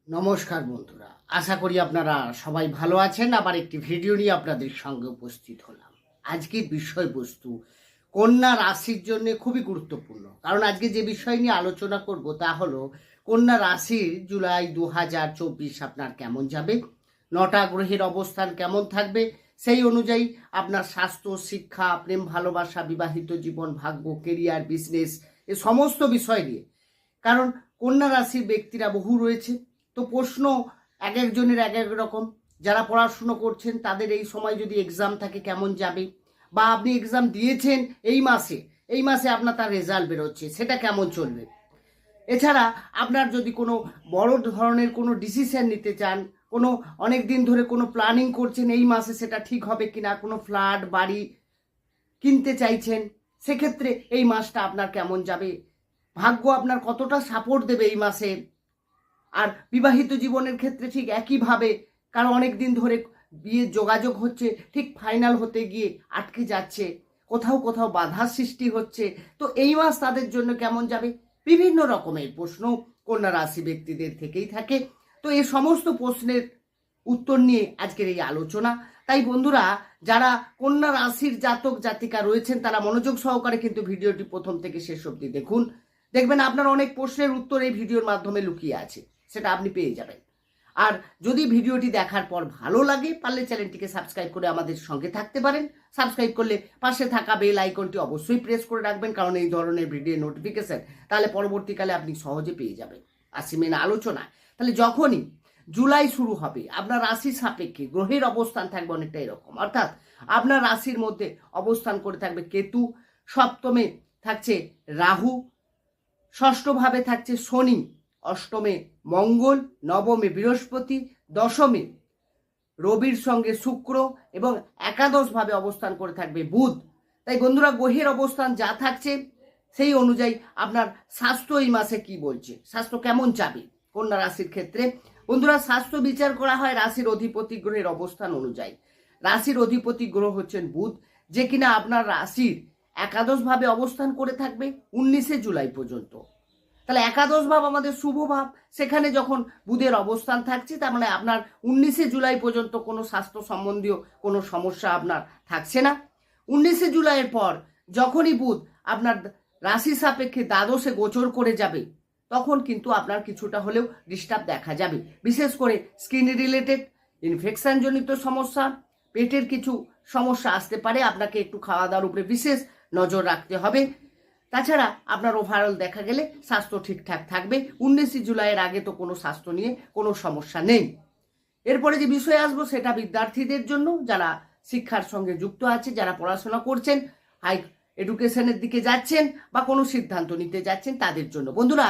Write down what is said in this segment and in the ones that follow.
নমস্কার বন্ধুরা, আশা করি আপনারা সবাই ভালো আছেন। আবার একটি ভিডিও নিয়ে আপনাদের সঙ্গে উপস্থিত হলাম। আজকের বিষয়বস্তু কন্যা রাশির জন্য খুবই গুরুত্বপূর্ণ, কারণ আজকে যে বিষয় নিয়ে আলোচনা করব তা হলো কন্যা রাশির জুলাই 2024 আপনার কেমন যাবে, 9টা গ্রহের অবস্থান কেমন থাকবে, সেই অনুযায়ী আপনার স্বাস্থ্য, শিক্ষা, প্রেম, ভালোবাসা, বিবাহিত জীবন, ভাগ্য, কেরিয়ার, বিজনেস, এ সমস্ত বিষয় নিয়ে। কারণ কন্যা রাশির ব্যক্তিরা বহু রয়েছে, তো প্রশ্ন এক একজনের এক এক রকম। যারা পড়াশুনো করছেন তাদের এই সময় যদি এক্সাম থাকে কেমন যাবে, বা আপনি এক্সাম দিয়েছেন এই মাসে আপনার তার রেজাল্ট বেরোচ্ছে, সেটা কেমন চলবে। এছাড়া আপনার যদি কোনো বড় ধরনের কোনো ডিসিশন নিতে চান, কোনো অনেক দিন ধরে কোনো প্ল্যানিং করছেন, এই মাসে সেটা ঠিক হবে কিনা, কোনো ফ্ল্যাট বাড়ি কিনতে চাইছেন, সেক্ষেত্রে এই মাসটা আপনার কেমন যাবে, ভাগ্য আপনার কতটা সাপোর্ট দেবে এই মাসে। আর বিবাহিত জীবনের ক্ষেত্রে ঠিক একইভাবে, কারণ অনেক দিন ধরে বিয়ের যোগাযোগ হচ্ছে, ঠিক ফাইনাল হতে গিয়ে আটকে যাচ্ছে, কোথাও কোথাও বাধার সৃষ্টি হচ্ছে, তো এই মাস তাদের জন্য কেমন যাবে। বিভিন্ন রকমের প্রশ্ন কন্যা রাশি ব্যক্তিদের থেকেই থাকে। তো এই সমস্ত প্রশ্নের উত্তর নিয়ে আজকের এই আলোচনা। তাই বন্ধুরা, যারা কন্যা রাশির জাতক জাতিকা রয়েছেন তারা মনোযোগ সহকারে কিন্তু ভিডিওটি প্রথম থেকে শেষ অবধি দেখুন। দেখবেন আপনার অনেক প্রশ্নের উত্তর এই ভিডিওর মাধ্যমে লুকিয়ে আছে, সেটা আপনি পেয়ে যাবেন। আর যদি ভিডিওটি দেখার পর ভালো লাগে, পারলে চ্যানেলটিকে সাবস্ক্রাইব করে আমাদের সঙ্গে থাকতে পারেন। সাবস্ক্রাইব করলে পাশে থাকা বেল আইকনটি অবশ্যই প্রেস করে রাখবেন, কারণ এই ধরনের ভিডিও নোটিফিকেশন তাহলে পরবর্তীকালে আপনি সহজে পেয়ে যাবেন। আসি মেন আলোচনায়। তাহলে যখনই জুলাই শুরু হবে, আপনার রাশির সাপেক্ষে গ্রহের অবস্থান থাকবে অনেকটা এরকম, অর্থাৎ আপনার রাশির মধ্যে অবস্থান করে থাকবে কেতু, সপ্তমে থাকছে রাহু, ষষ্ঠভাবে থাকছে শনি, অষ্টমে মঙ্গল, নবমে বৃহস্পতি, দশমে রবির সঙ্গে শুক্র এবং একাদশভাবে অবস্থান করে থাকবে বুধ। তাই বন্ধুরা, গ্রহের অবস্থান যা থাকছে সেই অনুযায়ী আপনার স্বাস্থ্য এই মাসে কি বলছে, স্বাস্থ্য কেমন যাবে কন্যা রাশির ক্ষেত্রে। বন্ধুরা, স্বাস্থ্য বিচার করা হয় রাশির অধিপতি গ্রহের অবস্থান অনুযায়ী। রাশির অধিপতি গ্রহ হচ্ছেন বুধ, যে কিনা আপনার রাশির একাদশভাবে অবস্থান করে থাকবে 19শে জুলাই পর্যন্ত। তাহলে একাদশ ভাব আমাদের শুভ ভাব, সেখানে যখন বুধের অবস্থান থাকছে, তার মানে আপনার 19শে জুলাই পর্যন্ত কোনো স্বাস্থ্য সম্বন্ধীয় কোনো সমস্যা আপনার থাকছে না। 19শে জুলাইয়ের পর যখনই বুধ আপনার রাশি সাপেক্ষে দ্বাদশে গোচর করে যাবে, তখন কিন্তু আপনার কিছুটা হলেও ডিস্টার্ব দেখা যাবে। বিশেষ করে স্কিন রিলেটেড ইনফেকশন জনিত সমস্যা, পেটের কিছু সমস্যা আসতে পারে। আপনাকে একটু খাওয়া দাওয়ার উপরে বিশেষ নজর রাখতে হবে। তাছাড়া আপনার ওভারঅল দেখা গেলে স্বাস্থ্য ঠিকঠাক থাকবে। 19শে জুলাইয়ের আগে তো কোনো স্বাস্থ্য নিয়ে কোনো সমস্যা নেই। এরপরে যে বিষয় আসবো সেটা বিদ্যার্থীদের জন্য, যারা শিক্ষার সঙ্গে যুক্ত আছে, যারা পড়াশোনা করছেন, হাই এডুকেশনের দিকে যাচ্ছেন বা কোনো সিদ্ধান্ত নিতে যাচ্ছেন, তাদের জন্য। বন্ধুরা,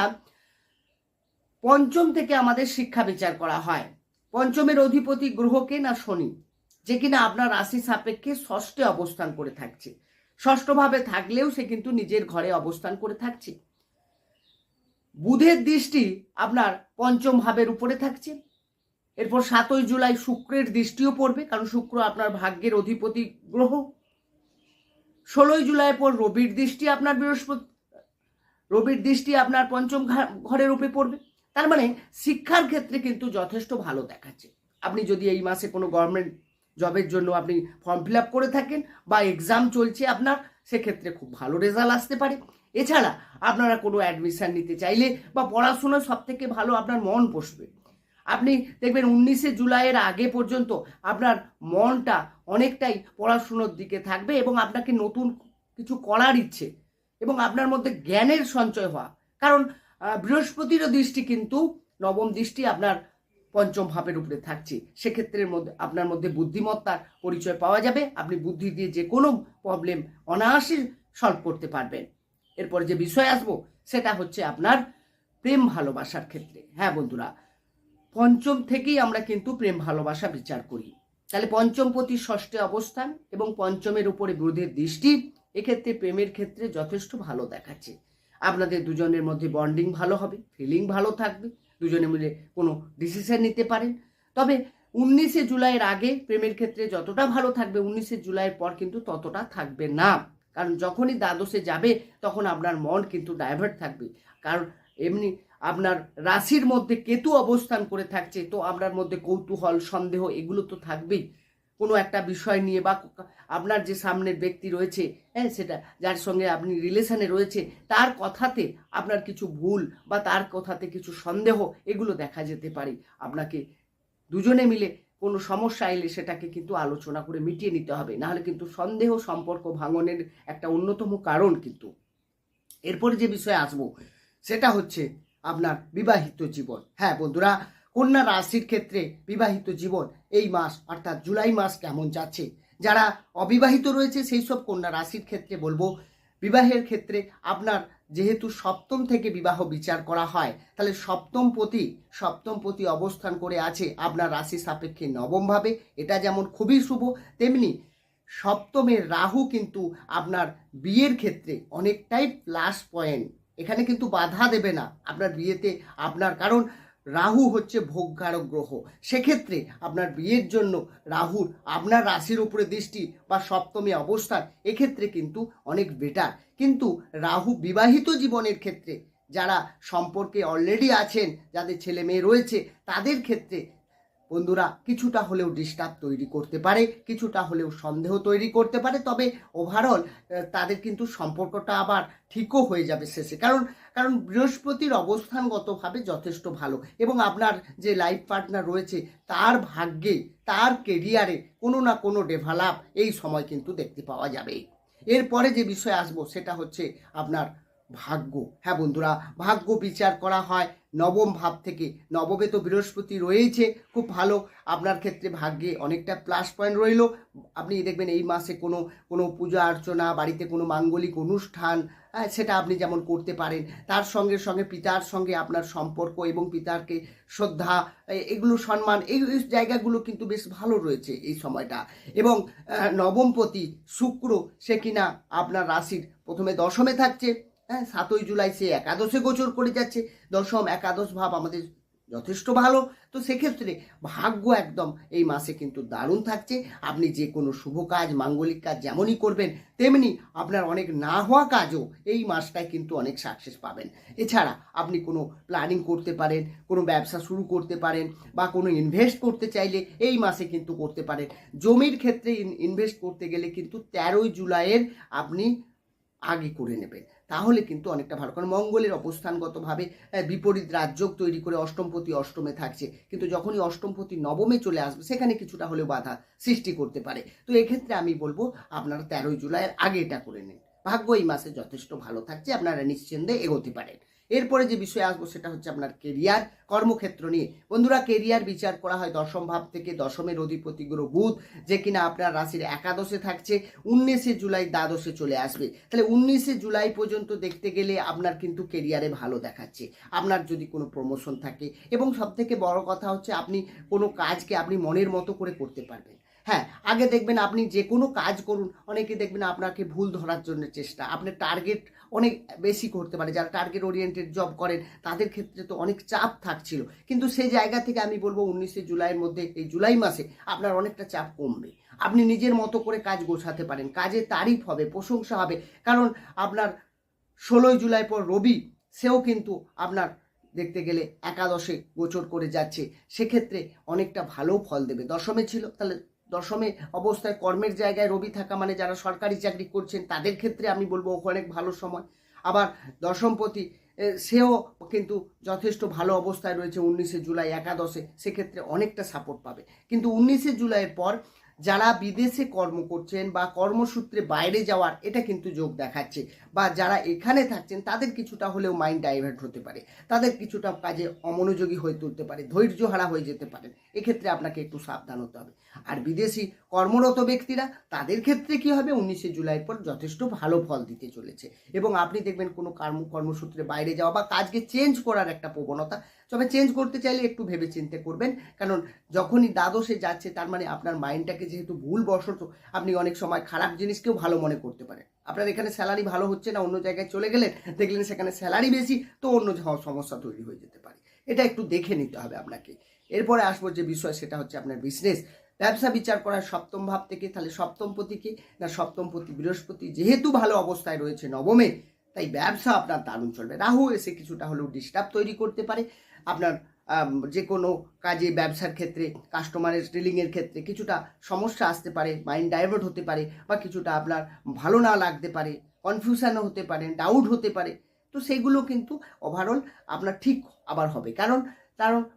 পঞ্চম থেকে আমাদের শিক্ষা বিচার করা হয়। পঞ্চমের অধিপতি গ্রহকে না শনি, যে কিনা আপনার রাশি সাপেক্ষে ষষ্ঠে অবস্থান করে থাকছে। ষষ্ঠভাবে থাকলেও সে কিন্তু নিজের ঘরে অবস্থান করে থাকছে। বুধের দৃষ্টি আপনার পঞ্চম ভাবের উপরে থাকছে। এরপর 7ই জুলাই শুক্রের দৃষ্টিও পড়বে, কারণ শুক্র আপনার ভাগ্যের অধিপতি গ্রহ। 16ই জুলাইয়ের পর রবির দৃষ্টি আপনার পঞ্চম ঘরের উপরে পড়বে। তার মানে শিক্ষার ক্ষেত্রে কিন্তু যথেষ্ট ভালো দেখাচ্ছে। আপনি যদি এই মাসে কোনো গভর্নমেন্ট জবের জন্য আপনি ফর্ম ফিল আপ করে থাকেন বা এক্সাম চলছে আপনার, সেক্ষেত্রে খুব ভালো রেজাল্ট আসতে পারে। এছাড়া আপনারা কোনো অ্যাডমিশন নিতে চাইলে বা পড়াশোনায় সব থেকে ভালো আপনার মন বসবে। আপনি দেখবেন 19শে জুলাইয়ের আগে পর্যন্ত আপনার মনটা অনেকটাই পড়াশুনোর দিকে থাকবে এবং আপনাকে নতুন কিছু করার ইচ্ছে এবং আপনার মধ্যে জ্ঞানের সঞ্চয় হওয়া। কারণ বৃহস্পতিরও দৃষ্টি কিন্তু নবম দৃষ্টি আপনার পঞ্চম ভাবের উপরে থাকছে। সেক্ষেত্রে আপনার মধ্যে বুদ্ধিমত্তার পরিচয় পাওয়া যাবে। আপনি বুদ্ধি দিয়ে যে কোনো প্রবলেম অনায়াসে সলভ করতে পারবেন। এরপরে যে বিষয় আসবো সেটা হচ্ছে আপনার প্রেম ভালোবাসার ক্ষেত্রে। হ্যাঁ বন্ধুরা, পঞ্চম থেকেই আমরা কিন্তু প্রেম ভালোবাসা বিচার করি। তাহলে পঞ্চমপতি ষষ্ঠে অবস্থান এবং পঞ্চমের উপরে বুধের দৃষ্টি, এক্ষেত্রে প্রেমের ক্ষেত্রে যথেষ্ট ভালো দেখাচ্ছে। আপনাদের দুজনের মধ্যে বন্ডিং ভালো হবে, ফিলিং ভালো থাকবে, দুজনে মিলে কোনো ডিসিশন নিতে পারেন। তবে 19শে জুলাইয়ের আগে প্রেমের ক্ষেত্রে যতটা ভালো থাকবে, 19শে জুলাইয়ের পর কিন্তু ততটা থাকবে না। কারণ যখনই দ্বাদশে যাবে তখন আপনার মন কিন্তু ডাইভার্ট থাকবে। কারণ এমনি আপনার রাশির মধ্যে কেতু অবস্থান করে থাকছে, তো আপনার মধ্যে কৌতূহল, সন্দেহ এগুলো তো থাকবেই কোনো একটা বিষয় নিয়ে, বা আপনার যে সামনের ব্যক্তি রয়েছে, হ্যাঁ, সেটা যার সঙ্গে আপনি রিলেশনে রয়েছে তার কথাতে আপনার কিছু ভুল বা তার কথাতে কিছু সন্দেহ এগুলো দেখা যেতে পারে। আপনাকে দুজনে মিলে কোনো সমস্যা এলে সেটাকে কিন্তু আলোচনা করে মিটিয়ে নিতে হবে, নাহলে কিন্তু সন্দেহ সম্পর্ক ভাঙনের একটা অন্যতম কারণ কিন্তু। এরপরে যে বিষয়ে আসবো সেটা হচ্ছে আপনার বিবাহিত জীবন। হ্যাঁ বন্ধুরা, কন্যা রাশির ক্ষেত্রে বিবাহিত জীবন এই মাস অর্থাৎ জুলাই মাস কেমন যাচ্ছে? যারা অবিবাহিত রয়েছে সেই সব কন্যা রাশির ক্ষেত্রে বলবো, বিবাহের ক্ষেত্রে আপনার যেহেতু সপ্তম থেকে বিবাহ বিচার করা হয়, তাহলে সপ্তম পতি অবস্থান করে আছে আপনার রাশি সাপেক্ষে নবম ভাবে। এটা যেমন খুবই শুভ, তেমনি সপ্তমের রাহু কিন্তু আপনার বিয়ের ক্ষেত্রে অনেকটাই প্লাস পয়েন্ট। এখানে কিন্তু বাধা দেবে না আপনার বিয়েতে, আপনার কারণ রাহু হচ্ছে ভোগকারক গ্রহ। সেক্ষেত্রে আপনার বিয়ের জন্য রাহুর আপনার রাশির উপরে দৃষ্টি বা সপ্তমে অবস্থান এক্ষেত্রে কিন্তু অনেক বেটার। কিন্তু রাহু বিবাহিত জীবনের ক্ষেত্রে যারা সম্পর্কে অলরেডি আছেন, যাদের ছেলে মেয়ে রয়েছে, তাদের ক্ষেত্রে বন্ধুরা কিছুটা হলেও ডিস্টার্ব তৈরি করতে পারে, কিছুটা হলেও সন্দেহ তৈরি করতে পারে। তবে ওভারঅল তাদের কিন্তু সম্পর্কটা আবার ঠিকও হয়ে যাবে শেষে, কারণ বৃহস্পতির অবস্থানগতভাবে যথেষ্ট ভালো, এবং আপনার যে লাইফ পার্টনার রয়েছে তার ভাগ্যে, তার কেরিয়ারে কোনো না কোনো ডেভেলপ এই সময় কিন্তু দেখতে পাওয়া যাবে। এরপরে যে বিষয়ে আসবো সেটা হচ্ছে আপনার ভাগ্য। হ্যাঁ বন্ধুরা, ভাগ্য বিচার করা হয় নবম ভাব থেকে। নবমে তো বৃহস্পতি রয়েছে, খুব ভালো। আপনার ক্ষেত্রে ভাগ্যে অনেকটা প্লাস পয়েন্ট রইল। আপনি দেখবেন এই মাসে কোনো পূজা অর্চনা, বাড়িতে কোনো মাঙ্গলিক অনুষ্ঠান, সেটা আপনি যেমন করতে পারেন। তার সঙ্গে সঙ্গে পিতার সঙ্গে আপনার সম্পর্ক এবং পিতারকে শ্রদ্ধা, এগুলো সম্মান, এই জায়গাগুলো কিন্তু বেশ ভালো রয়েছে এই সময়টা। এবং নবমপতি শুক্র, সে কিনা আপনার রাশির প্রথমে দশমে থাকছে, হ্যাঁ 7ই জুলাই সে একাদশে গোচর করে যাচ্ছে। দশম একাদশ ভাব আমাদের যথেষ্ট ভালো। তো সেক্ষেত্রে ভাগ্য একদম এই মাসে কিন্তু দারুণ থাকছে। আপনি যে কোনো শুভ কাজ, মাঙ্গলিক কাজ যেমনই করবেন, তেমনি আপনার অনেক না হওয়া কাজও এই মাসটায় কিন্তু অনেক সাকসেস পাবেন। এছাড়া আপনি কোনো প্ল্যানিং করতে পারেন, কোনো ব্যবসা শুরু করতে পারেন, বা কোনো ইনভেস্ট করতে চাইলে এই মাসে কিন্তু করতে পারেন। জমির ক্ষেত্রে ইনভেস্ট করতে গেলে কিন্তু 13ই জুলাইয়ের আপনি আগে করে নেবেন, তাহলে কিন্তু অনেকটা ভালো। কারণ মঙ্গলের অবস্থানগতভাবে বিপরীত রাজযোগ তৈরি করে অষ্টমপতি অষ্টমে থাকছে, কিন্তু যখনই অষ্টমপতি নবমে চলে আসবে সেখানে কিছুটা হলেও বাধা সৃষ্টি করতে পারে। তো এক্ষেত্রে আমি বলবো আপনারা 13ই জুলাইয়ের আগে এটা করে নিন। ভাগ্য এই মাসে যথেষ্ট ভালো থাকছে, আপনারা নিশ্চিন্তে এগোতে পারেন। এরপরে যে বিষয়ে আসবো সেটা হচ্ছে আপনার কেরিয়ার, কর্মক্ষেত্র নিয়ে। বন্ধুরা, কেরিয়ার বিচার করা হয় দশম ভাব থেকে। দশমের অধিপতি গ্রহ বুধ, যে কিনা আপনার রাশির একাদশে থাকছে, 19শে জুলাই দ্বাদশে চলে আসবে। তাহলে 19শে জুলাই পর্যন্ত দেখতে গেলে আপনার কিন্তু কেরিয়ারে ভালো দেখাচ্ছে। আপনার যদি কোনো প্রমোশন থাকে, এবং সবথেকে বড় কথা হচ্ছে আপনি কোনো কাজকে আপনি মনের মতো করে করতে পারবেন। হ্যাঁ, আগে দেখবেন আপনি যে কোনো কাজ করুন, অনেকে দেখবেন আপনাকে ভুল ধরার জন্য চেষ্টা, আপনার টার্গেট অনেক বেশি করতে পারে। যারা টার্গেট ওরিয়েন্টেড জব করেন তাদের ক্ষেত্রে তো অনেক চাপ থাকছিল, কিন্তু সেই জায়গা থেকে আমি বলবো 19শে জুলাইয়ের মধ্যে, এই জুলাই মাসে আপনার অনেকটা চাপ কমবে। আপনি নিজের মতো করে কাজ গোছাতে পারেন, কাজে তারিফ হবে, প্রশংসা হবে। কারণ আপনার 16ই জুলাই পর রবি, সেও কিন্তু আপনার দেখতে গেলে একাদশে গোচর করে যাচ্ছে। সেক্ষেত্রে অনেকটা ভালো ফল দেবে। দশমে ছিল, তাহলে দশমে অবস্থায় কর্মের জায়গায় রবি থাকা মানে যারা সরকারি চাকরি করছেন তাদের ক্ষেত্রে আমি বলবো অনেক ভালো সময়। আবার দশমপতি সেও কিন্তু যথেষ্ট ভালো অবস্থায় রয়েছে 19শে জুলাই একাদশে, সেক্ষেত্রে অনেকটা সাপোর্ট পাবে। কিন্তু 19শে জুলাইয়ের পর যারা বিদেশে কর্ম করছেন বা কর্মসূত্রে বাইরে যাওয়ার এটা কিন্তু যোগ দেখাচ্ছে, বা যারা এখানে থাকছেন তাদের কিছুটা হলেও মাইন্ড ডাইভার্ট হতে পারে, তাদের কিছুটা কাজে অমনোযোগী হয়ে তুলতে পারে, ধৈর্যহারা হয়ে যেতে পারেন। এক্ষেত্রে আপনাকে একটু সাবধান হতে হবে। আর বিদেশি কর্মরত ব্যক্তিরা, তাদের ক্ষেত্রে কি হবে, 19শে জুলাইয়ের পর যথেষ্ট ভালো ফল দিতে চলেছে। এবং আপনি দেখবেন কোনো কর্মসূত্রে বাইরে যাওয়া বা কাজকে চেঞ্জ করার একটা প্রবণতা, তবে চেঞ্জ করতে চাইলে একটু ভেবে চিন্তে করবেন। কারণ যখনই দ্বাদশে যাচ্ছে তার মানে আপনার মাইন্ডটাকে যেহেতু ভুলবশত আপনি অনেক সময় খারাপ জিনিসকেও ভালো মনে করতে পারেন। আপনার এখানে স্যালারি ভালো হচ্ছে না, অন্য জায়গায় চলে গেলেন, দেখলেন সেখানে স্যালারি বেশি, তো অন্য সমস্যা তৈরি হয়ে যেতে পারে। এটা একটু দেখে নিতে হবে আপনাকে। এরপরে আসবো যে বিষয় সেটা হচ্ছে আপনার বিজনেস, ব্যবসা বিচার করার সপ্তম ভাব থেকে। তাহলে সপ্তমপতিকে না, সপ্তমপতি বৃহস্পতি যেহেতু ভালো অবস্থায় রয়েছে নবমে, তাই ব্যবসা আপনার দারুণ চলবে। রাহু এসে কিছুটা হলেও ডিস্টার্ব তৈরি করতে পারে আপনার যে কোনো কাজে, ব্যবসার ক্ষেত্রে, কাস্টমারের ডিলিংয়ের ক্ষেত্রে কিছুটা সমস্যা আসতে পারে, মাইন্ড ডাইভার্ট হতে পারে, বা কিছুটা আপনার ভালো না লাগতে পারে, কনফিউশনও হতে পারে, ডাউট হতে পারে। তো সেগুলো কিন্তু ওভারঅল আপনার ঠিক আবার হবে, কারণ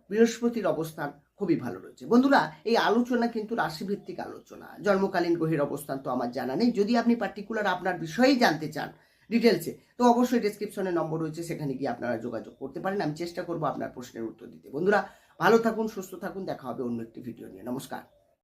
বৃহস্পতির অবস্থান খুবই ভালো রয়েছে। বন্ধুরা, এই আলোচনা কিন্তু রাশিভিত্তিক আলোচনা, জন্মকালীন গ্রহের অবস্থান তো আমার জানা নেই। যদি আপনি পার্টিকুলার আপনার বিষয়েই জানতে চান ডিটেলসে, তো অবশ্যই ডেসক্রিপশনে নম্বর রয়েছে, সেখানে গিয়ে আপনারা যোগাযোগ করতে পারেন। আমি চেষ্টা করবো আপনার প্রশ্নের উত্তর দিতে। বন্ধুরা, ভালো থাকুন, সুস্থ থাকুন, দেখা হবে অন্য একটি ভিডিও নিয়ে। নমস্কার।